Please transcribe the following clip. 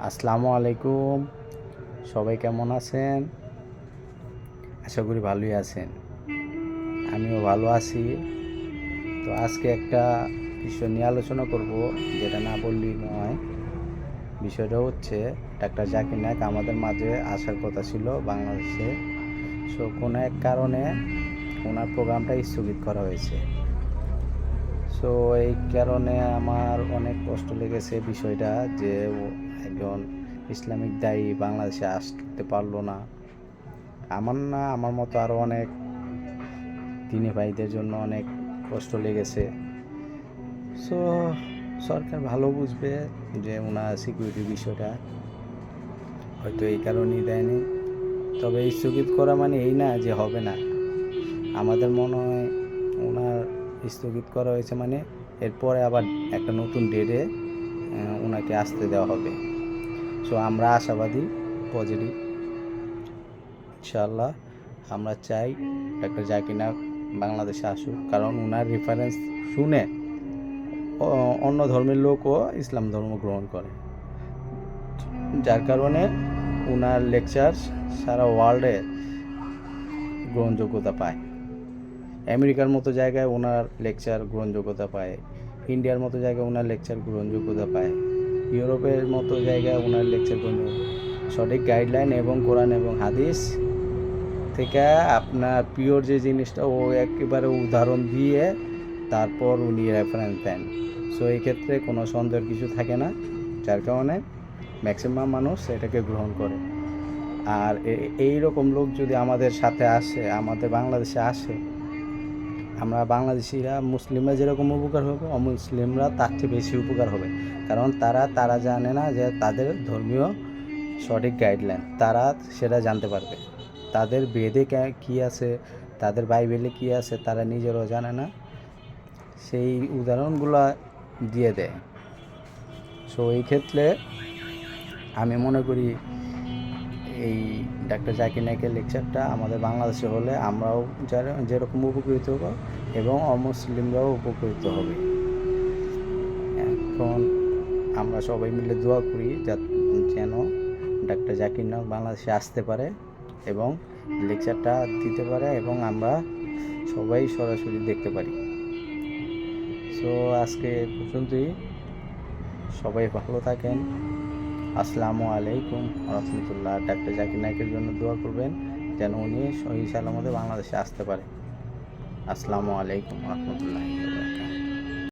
আসসালামু আলাইকুম। সবাই কেমন আছেন? আশা করি ভালোই আছেন। আমিও ভালো আছি। তো আজকে একটা বিষয় নিয়ে আলোচনা করব, যেটা না বললেই নয়। বিষয়টা হচ্ছে, ডাক্তার জাকির নায়েক আমাদের মাঝে আসার কথা ছিল বাংলাদেশে। কোনো এক কারণে ওনার প্রোগ্রামটা স্থগিত করা হয়েছে। এই কারণে আমার অনেক কষ্ট লেগেছে বিষয়টা, যে একজন ইসলামিক দায়ী বাংলাদেশে আসতে পারলো না। আমার মতো আরও অনেক দিনী ভাইদের জন্য অনেক কষ্ট লেগেছে। সো সরকার ভালো বুঝবে যে ওনার সিকিউরিটি বিষয়টা হয়তো এই কারণেই দেয়নি। তবে স্থগিত করা মানে এই না যে হবে না। আমাদের মনে হয় ওনার স্থগিত করা হয়েছে মানে এরপরে আবার একটা নতুন ডেটে ওনাকে আসতে দেওয়া হবে। আমরা আশাবাদী, পজিটিভ। ইনশাআল্লাহ আমরা চাই ডাক্তার জাকির নায়েক বাংলাদেশে আসুক, কারণ ওনার রেফারেন্স শুনে অন্য ধর্মের লোকও ইসলাম ধর্ম গ্রহণ করে, যার কারণে ওনার লেকচার সারা ওয়ার্ল্ডে গ্রহণযোগ্যতা পায়। আমেরিকার মতো জায়গায় ওনার লেকচার গ্রহণযোগ্যতা পায়, ইন্ডিয়ার মতো জায়গায় ওনার লেকচার গ্রহণযোগ্যতা পায়, ইউরোপের মতো জায়গায় ওনার লেকচার সঠিক গাইডলাইন এবং কোরআন এবং হাদিস থেকে আপনার পিওর যে জিনিসটা ও একেবারে উদাহরণ দিয়ে তারপর উনি রেফারেন্স দেন। এই ক্ষেত্রে কোনো সন্দেহের কিছু থাকে না, যার কারণে ম্যাক্সিমাম মানুষ এটাকে গ্রহণ করে। আর এই রকম লোক যদি আমাদের সাথে আসে, আমাদের বাংলাদেশে আসে, আমরা বাংলাদেশিরা, মুসলিমরা যেরকম উপকার হবে, অমুসলিমরা তার চেয়ে বেশি উপকার হবে। কারণ তারা জানে না যে তাদের ধর্মীয় সঠিক গাইডলাইন, তারা সেটা জানতে পারবে। তাদের বেদে কী আছে, তাদের বাইবেলে কী আছে, তারা নিজেরাও জানে না, সেই উদাহরণগুলো দিয়ে দেয়। এই ক্ষেত্রে আমি মনে করি এই ডাক্তার জাকির নায়েকের লেকচারটা আমাদের বাংলাদেশে হলে আমরাও যেরকম উপকৃত হব এবং অমুসলিমরাও উপকৃত হবে। এখন আমরা সবাই মিলে দোয়া করি যেন ডাক্তার জাকির নায়েক বাংলাদেশে আসতে পারে এবং লেকচারটা দিতে পারে এবং আমরা সবাই সরাসরি দেখতে পারি। আজকে পর্যন্তই। সবাই ভালো থাকেন। আসসালামু আলাইকুম রহমতুল্লাহ। ডাক্তার জাকির নায়েকের জন্য দোয়া করবেন যেন উনি সহি সালামতে বাংলাদেশে আসতে পারে। আসসালামু আলাইকুম রহমতুল্লাহ।